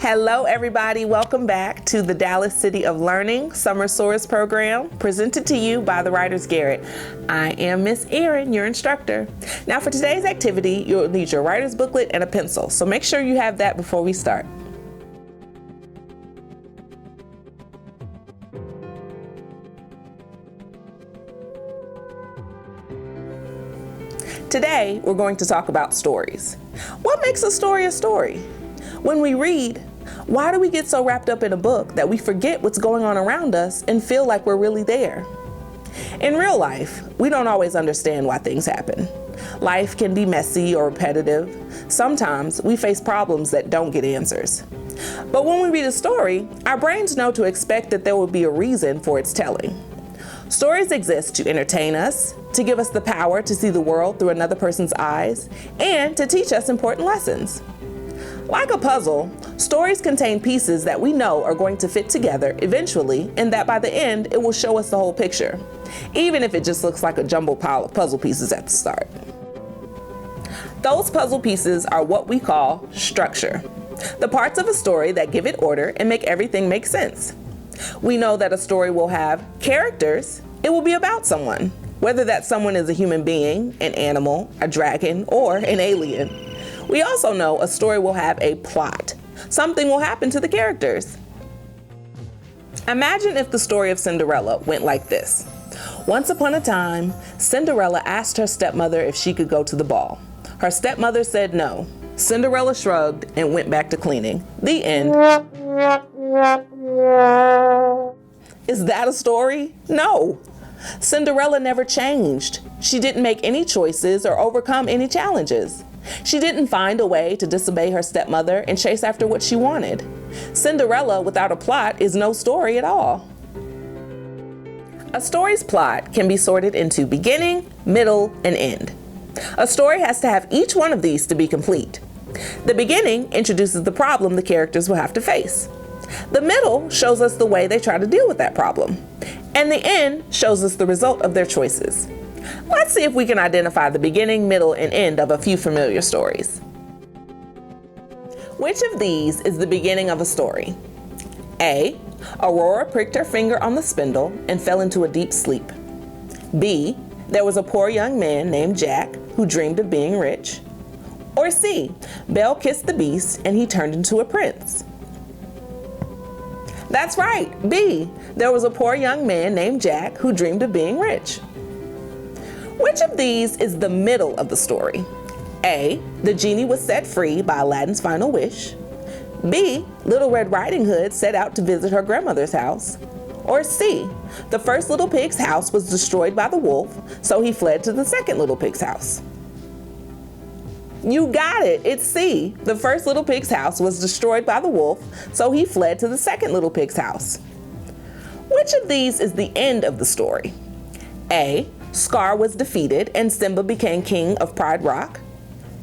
Hello, everybody. Welcome back to the Dallas City of Learning Summer Soars program, presented to you by the writers Garret. I am Miss Erin, your instructor. Now, for today's activity, you'll need your writer's booklet and a pencil, so make sure you have that before we start. Today, we're going to talk about stories. What makes a story a story? When we read, why do we get so wrapped up in a book that we forget what's going on around us and feel like we're really there? In real life, we don't always understand why things happen. Life can be messy or repetitive. Sometimes we face problems that don't get answers. But when we read a story, our brains know to expect that there will be a reason for its telling. Stories exist to entertain us, to give us the power to see the world through another person's eyes, and to teach us important lessons. Like a puzzle, stories contain pieces that we know are going to fit together eventually, and that by the end, it will show us the whole picture, even if it just looks like a jumbled pile of puzzle pieces at the start. Those puzzle pieces are what we call structure, the parts of a story that give it order and make everything make sense. We know that a story will have characters. It will be about someone, whether that someone is a human being, an animal, a dragon, or an alien. We also know a story will have a plot. Something will happen to the characters. Imagine if the story of Cinderella went like this. Once upon a time, Cinderella asked her stepmother if she could go to the ball. Her stepmother said no. Cinderella shrugged and went back to cleaning. The end. Is that a story? No. Cinderella never changed. She didn't make any choices or overcome any challenges. She didn't find a way to disobey her stepmother and chase after what she wanted. Cinderella without a plot is no story at all. A story's plot can be sorted into beginning, middle, and end. A story has to have each one of these to be complete. The beginning introduces the problem the characters will have to face. The middle shows us the way they try to deal with that problem. And the end shows us the result of their choices. Let's see if we can identify the beginning, middle, and end of a few familiar stories. Which of these is the beginning of a story? A. Aurora pricked her finger on the spindle and fell into a deep sleep. B. There was a poor young man named Jack who dreamed of being rich. Or C. Belle kissed the beast and he turned into a prince. That's right, B. There was a poor young man named Jack who dreamed of being rich. Which of these is the middle of the story? A. The genie was set free by Aladdin's final wish. B. Little Red Riding Hood set out to visit her grandmother's house. Or C. The first little pig's house was destroyed by the wolf, so he fled to the second little pig's house. You got it, it's C. The first little pig's house was destroyed by the wolf, so he fled to the second little pig's house. Which of these is the end of the story? A. Scar was defeated and Simba became king of Pride Rock.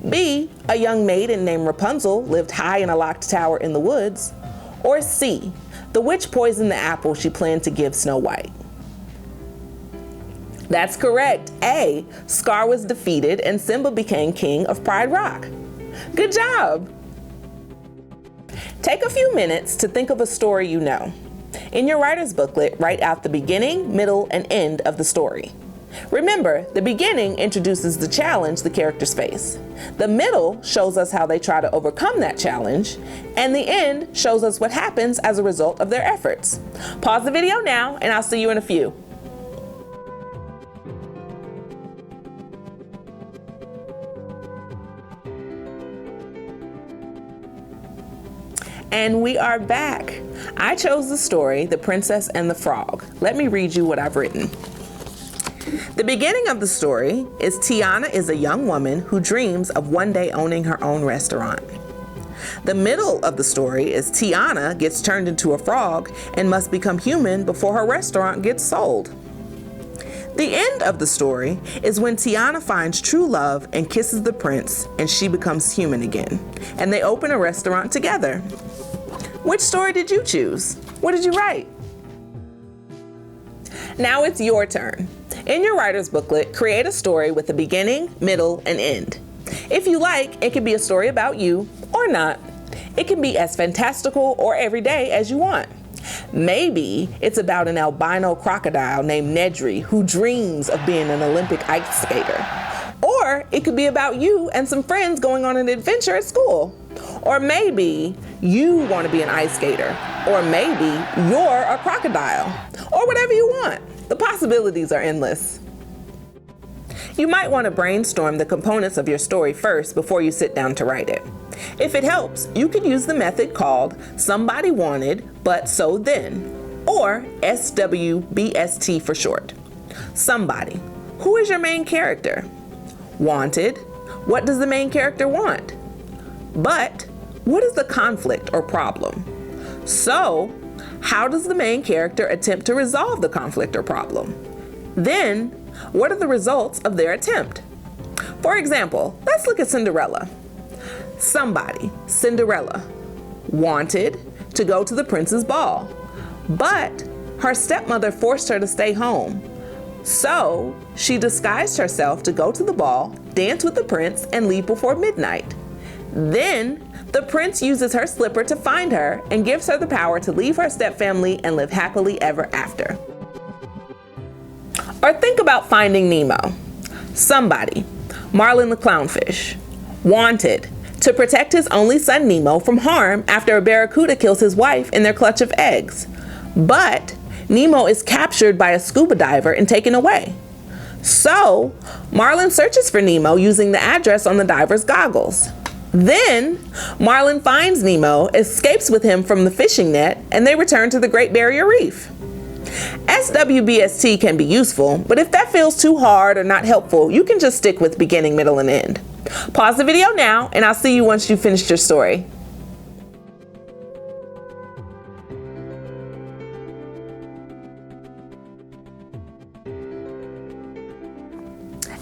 B. A young maiden named Rapunzel lived high in a locked tower in the woods. Or C. The witch poisoned the apple she planned to give Snow White. That's correct. A. Scar was defeated and Simba became king of Pride Rock. Good job! Take a few minutes to think of a story you know. In your writer's booklet, write out the beginning, middle, and end of the story. Remember, the beginning introduces the challenge the characters face. The middle shows us how they try to overcome that challenge, and the end shows us what happens as a result of their efforts. Pause the video now, and I'll see you in a few. And we are back. I chose the story, The Princess and the Frog. Let me read you what I've written. The beginning of the story is Tiana is a young woman who dreams of one day owning her own restaurant. The middle of the story is Tiana gets turned into a frog and must become human before her restaurant gets sold. The end of the story is when Tiana finds true love and kisses the prince and she becomes human again, and they open a restaurant together. Which story did you choose? What did you write? Now it's your turn. In your writer's booklet, create a story with a beginning, middle, and end. If you like, it could be a story about you or not. It can be as fantastical or everyday as you want. Maybe it's about an albino crocodile named Nedry who dreams of being an Olympic ice skater. Or it could be about you and some friends going on an adventure at school. Or maybe you want to be an ice skater. Or maybe you're a crocodile. Or whatever you want. The possibilities are endless. You might want to brainstorm the components of your story first before you sit down to write it. If it helps, you could use the method called Somebody Wanted, But So Then, or SWBST for short. Somebody. Who is your main character? Wanted. What does the main character want? But what is the conflict or problem? So, how does the main character attempt to resolve the conflict or problem? Then, what are the results of their attempt? For example, let's look at Cinderella. Somebody, Cinderella, wanted to go to the prince's ball, but her stepmother forced her to stay home. So she disguised herself to go to the ball, dance with the prince, and leave before midnight. Then the prince uses her slipper to find her and gives her the power to leave her stepfamily and live happily ever after. Or think about Finding Nemo. Somebody, Marlin the clownfish, wanted to protect his only son Nemo from harm after a barracuda kills his wife in their clutch of eggs. But Nemo is captured by a scuba diver and taken away. So Marlin searches for Nemo using the address on the diver's goggles. Then Marlin finds Nemo, escapes with him from the fishing net, and they return to the Great Barrier Reef. SWBST can be useful, but if that feels too hard or not helpful, you can just stick with beginning, middle, and end. Pause the video now, and I'll see you once you've finished your story.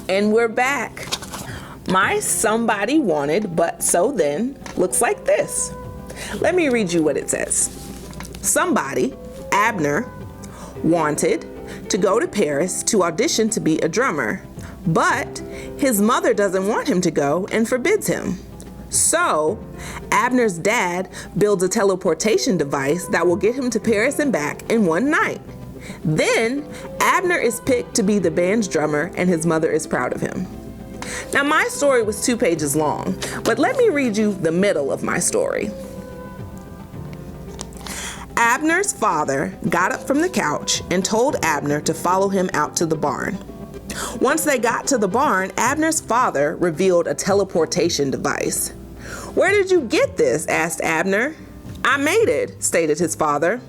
And we're back. My Somebody Wanted, But So Then looks like this. Let me read you what it says. Somebody, Abner, wanted to go to Paris to audition to be a drummer, but his mother doesn't want him to go and forbids him. So Abner's dad builds a teleportation device that will get him to Paris and back in one night. Then Abner is picked to be the band's drummer and his mother is proud of him. Now my story was 2 pages long, but let me read you the middle of my story. Abner's father got up from the couch and told Abner to follow him out to the barn. Once they got to the barn, Abner's father revealed a teleportation device. "Where did you get this?" asked Abner. "I made it," stated his father.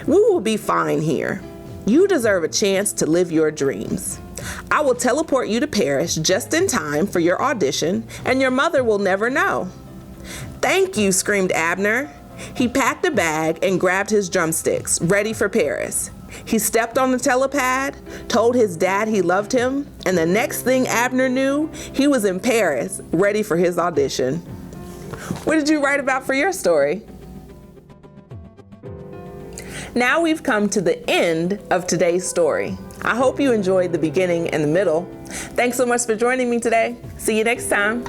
"We will be fine here. You deserve a chance to live your dreams. I will teleport you to Paris just in time for your audition, and your mother will never know." "Thank you," screamed Abner. He packed a bag and grabbed his drumsticks, ready for Paris. He stepped on the telepad, told his dad he loved him, and the next thing Abner knew, he was in Paris, ready for his audition. What did you write about for your story? Now we've come to the end of today's story. I hope you enjoyed the beginning and the middle. Thanks so much for joining me today. See you next time.